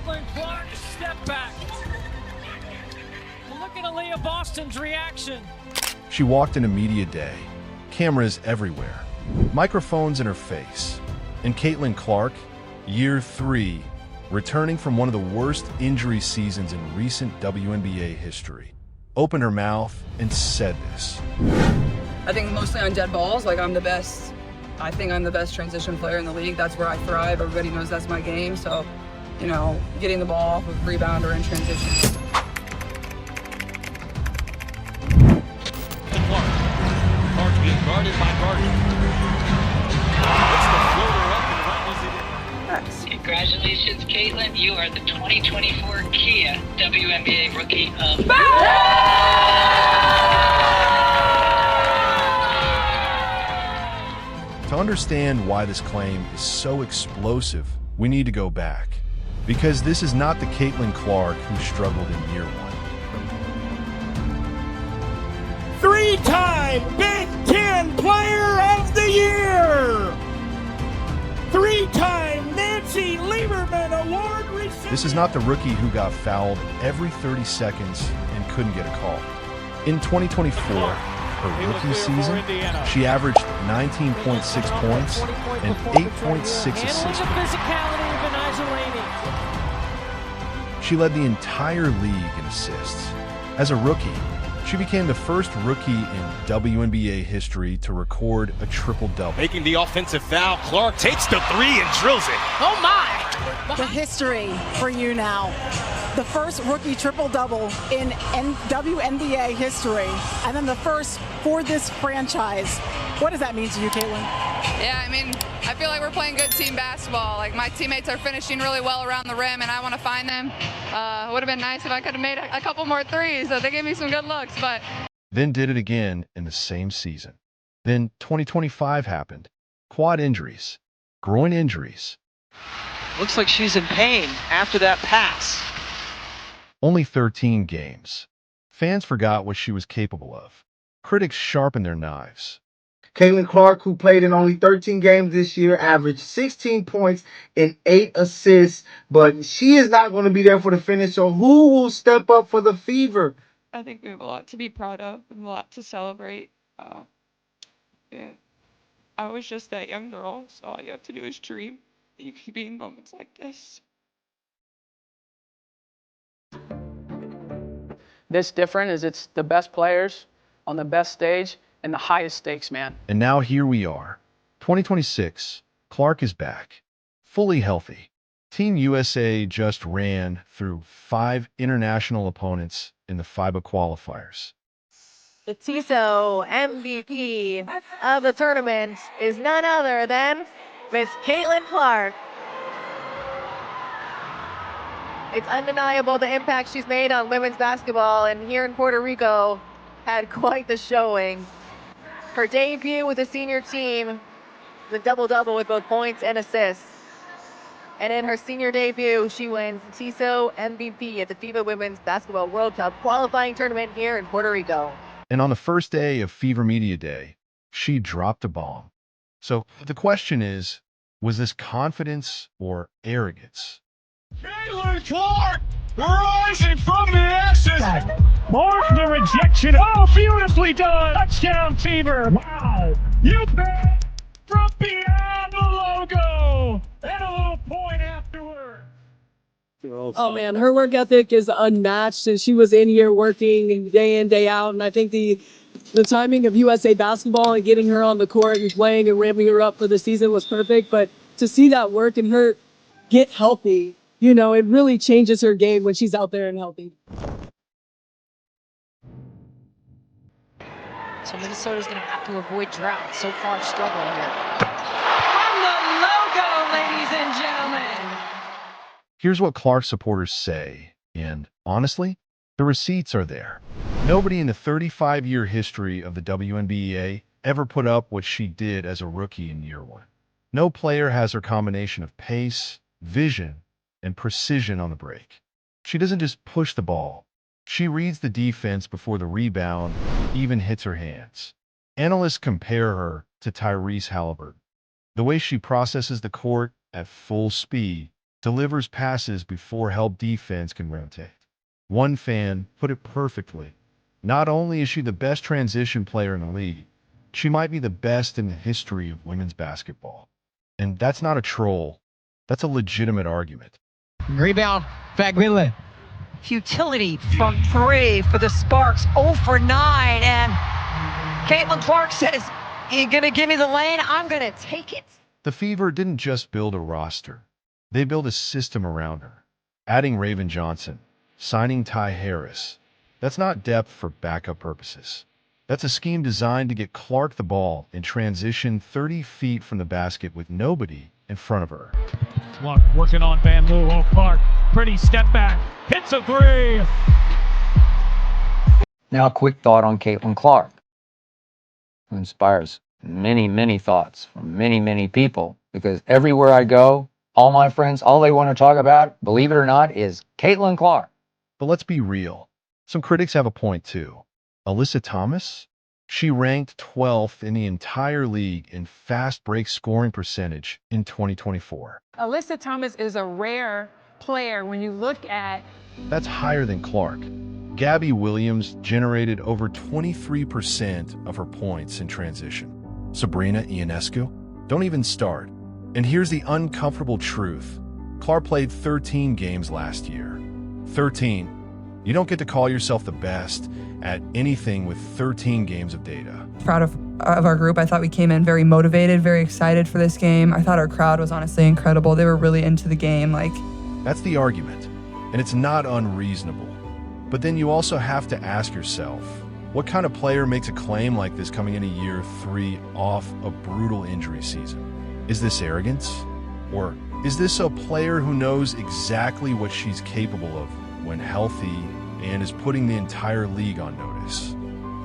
Caitlin Clark, step back. Look at Aaliyah Boston's reaction. She walked into media day, cameras everywhere, microphones in her face. And Caitlin Clark, year 3, returning from one of the worst injury seasons in recent WNBA history, opened her mouth and said this. I think mostly on dead balls, like I'm the best. I think I'm the best transition player in the league. That's where I thrive. Everybody knows that's my game. So, you know, getting the ball off of rebound or in transition. Clark being guarded by Gardner. Puts the floater up and rattles it in. Congratulations, Caitlin. You are the 2024 Kia WNBA Rookie of the To understand why this claim is so explosive, we need to go back. Because this is not the Caitlin Clark who struggled in year 1. Three-time Big Ten Player of the Year! Three-time Nancy Lieberman Award recipient! This is not the rookie who got fouled every 30 seconds and couldn't get a call. In 2024, her rookie season, she averaged 19.6 points and 8.6 assists. She led the entire league in assists. As a rookie, she became the first rookie in WNBA history to record a triple-double. Making the offensive foul, Clark takes the 3 and drills it. Oh my! The history for you now. The first rookie triple-double in WNBA history, and then the first for this franchise. What does that mean to you, Caitlin? Yeah, I mean, I feel like we're playing good team basketball. Like, my teammates are finishing really well around the rim, and I want to find them. It would have been nice if I could have made a couple more threes. So they gave me some good looks, but... Then did it again in the same season. Then 2025 happened. Quad injuries. Groin injuries. Looks like she's in pain after that pass. Only 13 games. Fans forgot what she was capable of. Critics sharpened their knives. Caitlin Clark, who played in only 13 games this year, averaged 16 points and 8 assists, but she is not going to be there for the finish, so who will step up for the Fever? I think we have a lot to be proud of and a lot to celebrate. Yeah. I was just that young girl, so all you have to do is dream that you can be in moments like this. This different is it's the best players on the best stage and the highest stakes, man. And now here we are. 2026, Clark is back. Fully healthy. Team USA just ran through 5 international opponents in the FIBA qualifiers. The TISO MVP of the tournament is none other than Miss Caitlin Clark. It's undeniable the impact she's made on women's basketball, and here in Puerto Rico had quite the showing. Her debut with the senior team, the double-double with both points and assists. And in her senior debut, she wins TISO MVP at the FIBA Women's Basketball World Cup qualifying tournament here in Puerto Rico. And on the first day of Fever Media Day, she dropped a bomb. So the question is, was this confidence or arrogance? Caitlin Clark rising from the ashes. Mark the rejection. Oh, beautifully done. Touchdown, Fever. Wow. You bet from beyond the logo. And a little point afterward. Oh man, her work ethic is unmatched, and she was in here working day in, day out. And I think the timing of USA basketball and getting her on the court and playing and ramping her up for the season was perfect. But to see that work and her get healthy, you know, it really changes her game when she's out there and healthy. So Minnesota's going to have to avoid drought. So far, struggling here. From the logo, ladies and gentlemen. Here's what Clark supporters say, and honestly, the receipts are there. Nobody in the 35-year history of the WNBA ever put up what she did as a rookie in year 1. No player has her combination of pace, vision, and precision on the break. She doesn't just push the ball. She reads the defense before the rebound even hits her hands. Analysts compare her to Tyrese Halliburton. The way she processes the court at full speed delivers passes before help defense can rotate. One fan put it perfectly. Not only is she the best transition player in the league, she might be the best in the history of women's basketball. And that's not a troll. That's a legitimate argument. Rebound, Fagwille. Futility from 3 for the Sparks, 0 for 9. And Caitlin Clark says, "You gonna give me the lane? I'm gonna take it." The Fever didn't just build a roster. They built a system around her. Adding Raven Johnson, signing Ty Harris. That's not depth for backup purposes. That's a scheme designed to get Clark the ball in transition 30 feet from the basket with nobody in front of her. Clark working on Van Loo. Oh, Clark, pretty step back. Hits a 3. Now a quick thought on Caitlin Clark, who inspires many thoughts from many people, because everywhere I go, all my friends, all they want to talk about, believe it or not, is Caitlin Clark. But let's be real. Some critics have a point too. Alyssa Thomas? She ranked 12th in the entire league in fast break scoring percentage in 2024. Alyssa Thomas is a rare player when you look at... That's higher than Clark. Gabby Williams generated over 23% of her points in transition. Sabrina Ionescu? Don't even start. And here's the uncomfortable truth. Clark played 13 games last year. 13. You don't get to call yourself the best at anything with 13 games of data. Proud of our group. I thought we came in very motivated, very excited for this game. I thought our crowd was honestly incredible. They were really into the game. That's the argument, and it's not unreasonable. But then you also have to ask yourself, what kind of player makes a claim like this coming into year 3 off a brutal injury season? Is this arrogance? Or is this a player who knows exactly what she's capable of when healthy and is putting the entire league on notice?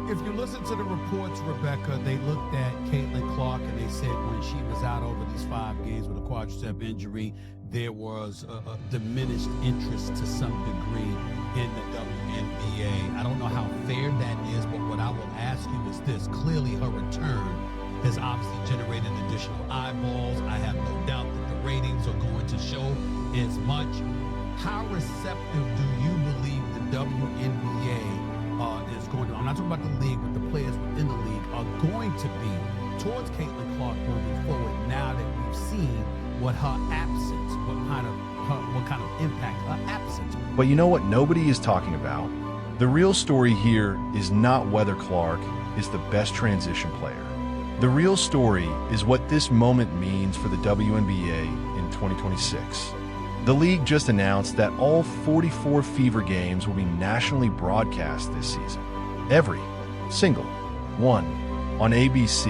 If you listen to the reports, Rebecca, they looked at Caitlin Clark and they said when she was out over these 5 games with a quadricep injury, there was a diminished interest to some degree in the WNBA. I don't know how fair that is, but what I will ask you is this. Clearly her return has obviously generated additional eyeballs. I have no doubt that the ratings are going to show as much. How receptive do you believe the WNBA is going to, I'm not talking about the league, but the players within the league are going to be towards Caitlin Clark moving forward now that we've seen what her absence, what kind of impact her absence. But you know what nobody is talking about? The real story here is not whether Clark is the best transition player. The real story is what this moment means for the WNBA in 2026. The league just announced that all 44 Fever games will be nationally broadcast this season. Every single one. On ABC,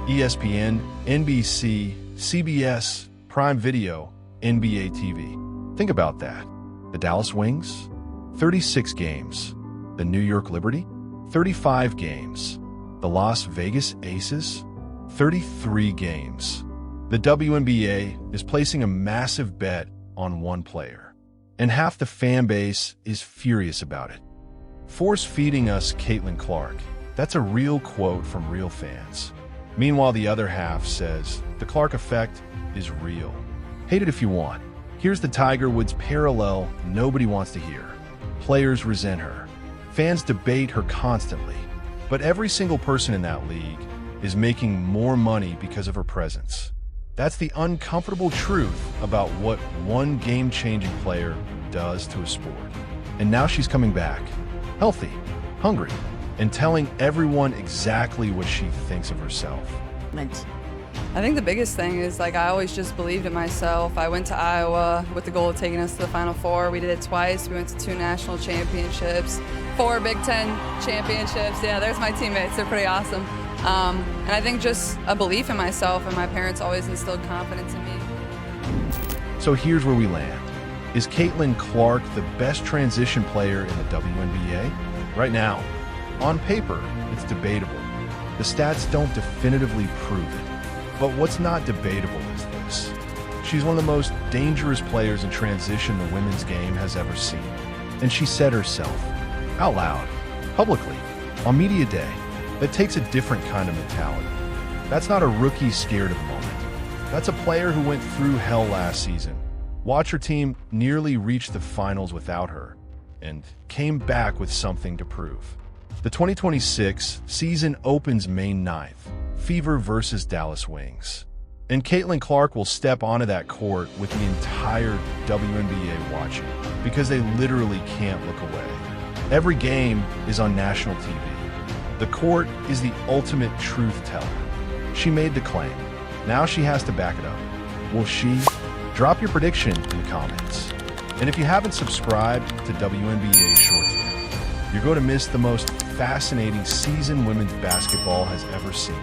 ESPN, NBC, CBS, Prime Video, NBA TV. Think about that. The Dallas Wings, 36 games. The New York Liberty, 35 games. The Las Vegas Aces, 33 games. The WNBA is placing a massive bet on one player, and half the fan base is furious about it. Force-feeding us Caitlin Clark. That's a real quote from real fans. Meanwhile, the other half says the Clark effect is real. Hate it if you want. Here's the Tiger Woods parallel nobody wants to hear. Players resent her. Fans debate her constantly. But every single person in that league is making more money because of her presence. That's the uncomfortable truth about what one game-changing player does to a sport. And now she's coming back, healthy, hungry, and telling everyone exactly what she thinks of herself. I think the biggest thing is I always just believed in myself. I went to Iowa with the goal of taking us to the Final Four. We did it twice. We went to 2 national championships, 4 Big Ten championships. Yeah, there's my teammates. They're pretty awesome. And I think just a belief in myself, and my parents always instilled confidence in me. So here's where we land. Is Caitlin Clark the best transition player in the WNBA? Right now, on paper, it's debatable. The stats don't definitively prove it. But what's not debatable is this. She's one of the most dangerous players in transition the women's game has ever seen. And she said herself, out loud, publicly, on media day, that takes a different kind of mentality. That's not a rookie scared of the moment. That's a player who went through hell last season, Watch her team nearly reach the finals without her and came back with something to prove. The 2026 season opens May 9th, Fever versus Dallas Wings. And Caitlin Clark will step onto that court with the entire WNBA watching because they literally can't look away. Every game is on national TV. The court is the ultimate truth teller. She made the claim. Now she has to back it up. Will she? Drop your prediction in the comments. And if you haven't subscribed to WNBA Shorts yet, you're going to miss the most fascinating season women's basketball has ever seen.